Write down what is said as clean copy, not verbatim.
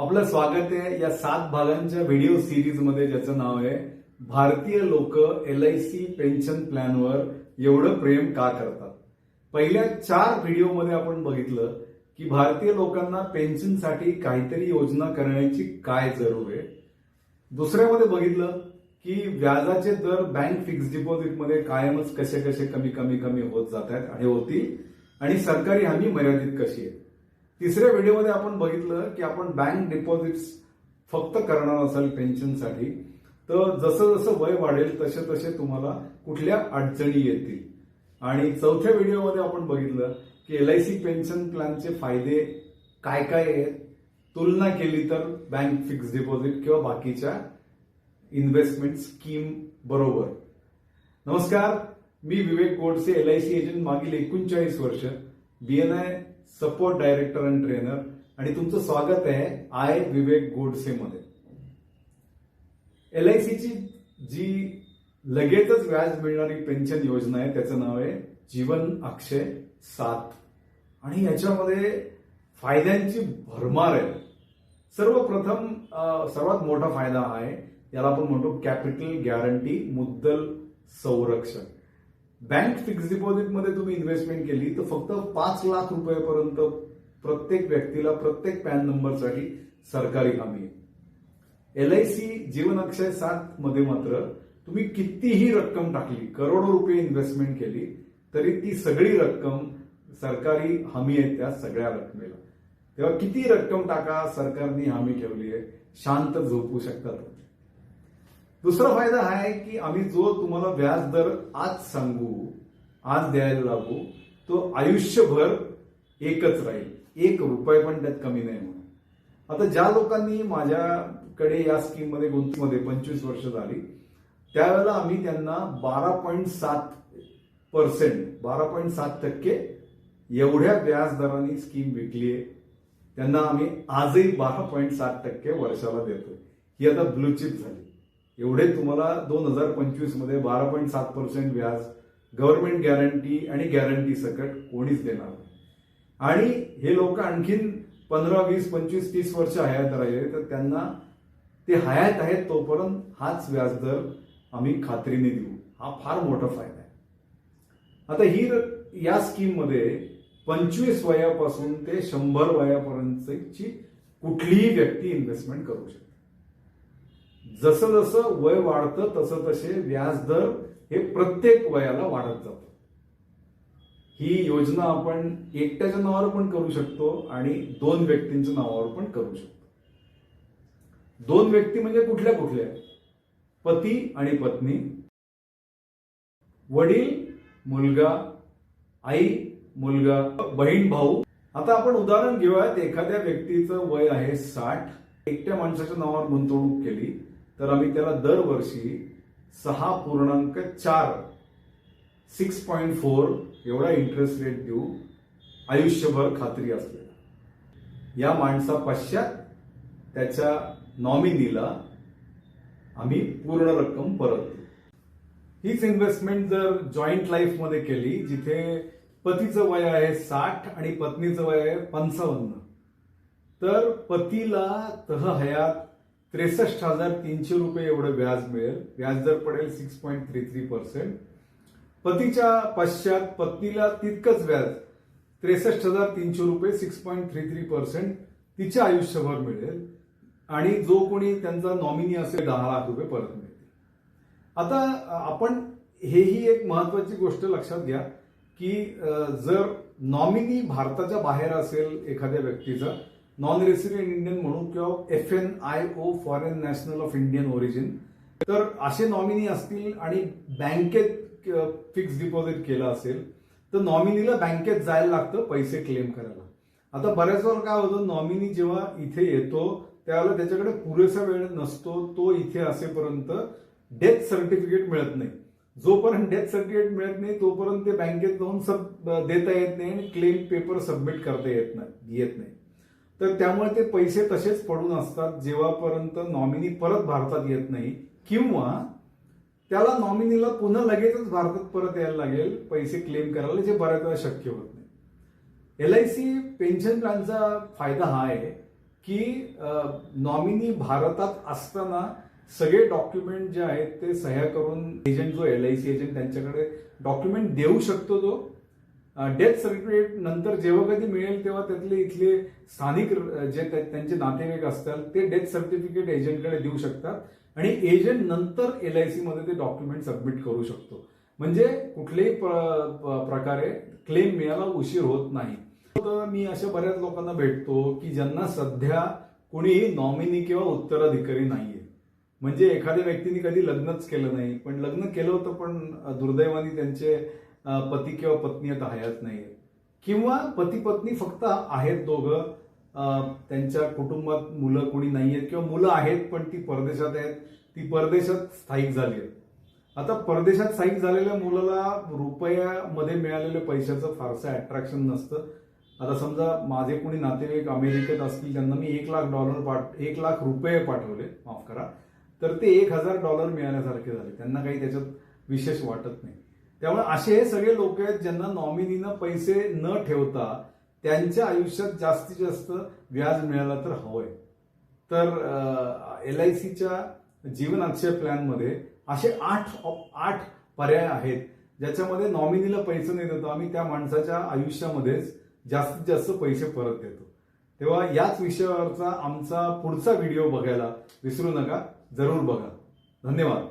आपलं स्वागत आहे या 7 भागांच्या व्हिडिओ सिरीज मध्ये, ज्याचं नाव आहे भारतीय लोक LIC पेन्शन प्लॅनवर एवढं प्रेम का करतात. पहिल्या 4 व्हिडिओमध्ये आपण बघितलं की भारतीय लोकांना पेन्शनसाठी काहीतरी योजना करण्याची काय जरूर आहे. दुसऱ्यामध्ये बघितलं की व्याजाचे दर बँक फिक्स डिपॉझिटमध्ये कायमच कसे कसे कमी कमी कमी होत जात आहेत आणि होतील, आणि सरकारी हमी मर्यादित कशी आहे. तिसऱ्या व्हिडिओमध्ये आपण बघितलं की आपण बँक डिपॉझिट्स फक्त करणार असाल पेन्शनसाठी तर जसं जसं वय वाढेल तसे तसे तुम्हाला कुठल्या अडचणी येतील. आणि चौथ्या व्हिडिओमध्ये आपण बघितलं की LIC पेन्शन प्लॅनचे फायदे काय काय आहेत तुलना केली तर बँक फिक्स डिपॉझिट किंवा बाकीच्या इन्व्हेस्टमेंट स्कीम बरोबर. नमस्कार, मी विवेक गोडसे, LIC एजंट मागील 39 वर्ष, BNI support director and trainer, आणि तुमचं स्वागत आहे विवेक गोडसे मध्ये. LICची जी लगेचच व्याज मिळणारी पेन्शन योजना आहे त्याचं नाव आहे जीवन अक्षय 7, आणि याच्यामध्ये फायद्यांची भरमार आहे. सर्वप्रथम सर्वात मोठा फायदा आहे, याला आपण म्हणतो कॅपिटल गॅरंटी, मुद्दल संरक्षण. बँक फिक्स डिपॉझिटमध्ये तुम्ही इन्व्हेस्टमेंट केली तर फक्त 5 लाख रुपयापर्यंत प्रत्येक व्यक्तीला प्रत्येक पॅन नंबरसाठी सरकारी हमी आहे. LIC जीवन अक्षय 7 मध्ये मात्र तुम्ही कितीही रक्कम टाकली, करोडो रुपये इन्व्हेस्टमेंट केली तरी ती सगळी रक्कम सरकारी हमी आहे त्या सगळ्या रकमेला. तेव्हा किती रक्कम टाका, सरकारने हमी ठेवली आहे, शांत झोपू शकतात. दुसरा फायदा हा आहे की आम्ही जो तुम्हाला व्याज दर आज सांगू, आज द्यायला लागू, तो आयुष्यभर एकच राहील, 1 रुपये पण त्यात कमी नाही म्हणून. आता ज्या लोकांनी माझ्याकडे या स्कीम मध्ये गुंतवणुकीमध्ये 25 वर्ष झाली त्यावेळेला आम्ही त्यांना 12.7% एवढ्या व्याज दराने स्कीम विकली आहे. त्यांना आम्ही आजही 12.7% वर्षाला देतोय. ही आता ब्लू चिप झाली. एवढे तुम्हाला 2025 मध्ये 12.7% व्याज, गव्हर्नमेंट गॅरंटी आणि गॅरंटी सकट कोणीच देणार नाही. आणि हे लोक आणखीन 15, 20, 25, 30 वर्ष हयात राहिले तर त्यांना ते हयात आहेत तोपर्यंत हाच व्याजदर आम्ही खात्रीने देऊ. हा फार मोठा फायदा आहे. आता या स्कीम मध्ये 25 वयापासून ते 100 वयापर्यंतची कुठलीही व्यक्ती इन्व्हेस्टमेंट करू शकते. जसं जसं वय वाढतं तसं तसे व्याजदर हे प्रत्येक वयाला वाढत जातं. ही योजना आपण एकट्याच्या नावावर पण करू शकतो आणि 2 व्यक्तींच्या नावावर पण करू शकतो. 2 व्यक्ती म्हणजे कुठल्या कुठल्या? पती आणि पत्नी, वडील, मुलगा, आई, मुलगा, बहीण, भाऊ. आता आपण उदाहरण घेऊयात. एखाद्या व्यक्तीचं वय आहे 60, एकट्या माणसाच्या नावावर गुंतवणूक केली तर आम्ही त्याला दरवर्षी 6.4 6.4 एवढा इंटरेस्ट रेट देऊ, आयुष्यभर खात्री असलेला. या माणसा पश्चात त्याच्या नॉमिनीला आम्ही पूर्ण रक्कम परत देऊ. हीच इन्व्हेस्टमेंट जर जॉईंट लाईफ मध्ये केली, जिथे पतीचं वय आहे 60 आणि पत्नीचं वय आहे 55, तर पतीला हयात 63,300 रुपये एवढं व्याज मिळेल. व्याजदर पडेल 6.33%. पतीच्या पश्चात पत्नीला तितकंच व्याज 63,300 रुपये 6.33% तिच्या आयुष्यभर मिळेल, आणि जो कोणी त्यांचा नॉमिनी असेल 10 लाख रुपये परत मिळतील. आता आपण हेही एक महत्वाची गोष्ट लक्षात घ्या की जर नॉमिनी भारताच्या बाहेर असेल एखाद्या व्यक्तीचा, नॉन रेसिडेंट इंडियन म्हणून किंवा FNIO foreign national of Indian origin, तर असे नॉमिनी असतील आणि बँकेत फिक्स डिपॉझिट केलं असेल तर नॉमिनीला बँकेत जायला लागतं पैसे क्लेम करायला. आता बऱ्याच वेळा काय होतं, नॉमिनी जेव्हा इथे येतो त्यावेळेला त्याच्याकडे पुरेसा वेळ नसतो. तो इथे असेपर्यंत डेथ सर्टिफिकेट मिळत नाही. जोपर्यंत डेथ सर्टिफिकेट मिळत नाही तोपर्यंत ते बँकेत जाऊन देता येत नाही आणि क्लेम पेपर सबमिट करता येत नाही. तर त्यामुळे ते पैसे तसेच पडून असतात जेव्हापर्यंत नॉमिनी परत भारतात येत नाही, किंवा त्याला नॉमिनीला पुन्हा लगेचच भारतात परत यायला लागेल पैसे क्लेम करायला, जे बऱ्याच वेळा शक्य होत नाही. LIC पेन्शन प्लॅनचा फायदा हा आहे की नॉमिनी भारतात असताना सगळे डॉक्युमेंट जे आहेत ते सह्या करून एजंट जो LIC एजंट त्यांच्याकडे डॉक्युमेंट देऊ शकतो. तो डेथ सर्टिफिकेट नंतर जेव्हा कधी मिळेल तेव्हा त्यातले इथले स्थानिक जे त्यांचे नातेवाईक असतात ते डेथ सर्टिफिकेट एजंटकडे देऊ शकतात आणि एजंट नंतर LIC मध्ये ते डॉक्युमेंट सबमिट करू शकतो. म्हणजे कुठल्याही प्रकारे क्लेम मिळायला उशीर होत नाही. तर मी अशा बऱ्याच लोकांना भेटतो की ज्यांना सध्या कोणीही नॉमिनी किंवा उत्तराधिकारी नाहीये. म्हणजे एखाद्या व्यक्तीने कधी लग्नच केलं नाही, पण लग्न केलं होतं पण दुर्दैवाने त्यांचे पती किंवा पत्नी आता हयात नाहीये, किंवा पती पत्नी फक्त आहेत दोघं, त्यांच्या कुटुंबात मुलं कोणी नाहीयेत किंवा मुलं आहेत पण ती परदेशात आहेत, ती परदेशात स्थायिक झाली आहेत. आता परदेशात स्थायिक झालेल्या मुलाला रुपयामध्ये मिळालेल्या पैशाचं फारसं अट्रॅक्शन नसतं. आता समजा माझे कोणी नातेवाईक अमेरिकेत असतील, त्यांना मी $1 लाख रुपये पाठवले, माफ करा, तर ते $1,000 मिळाल्यासारखे झाले. त्यांना काही त्याच्यात विशेष वाटत नाही. त्यामुळे असे हे सगळे लोक आहेत ज्यांना नॉमिनीनं पैसे न ठेवता त्यांच्या आयुष्यात जास्तीत जास्त व्याज मिळाला तर हवंय. तर LICच्या जीवन अक्षय प्लॅनमध्ये असे आठ पर्याय आहेत ज्याच्यामध्ये नॉमिनीला पैसे नाही देतो आम्ही, त्या माणसाच्या आयुष्यामध्येच जास्तीत जास्त पैसे परत देतो. तेव्हा याच विषयावरचा आमचा पुढचा व्हिडिओ बघायला विसरू नका, जरूर बघा. धन्यवाद.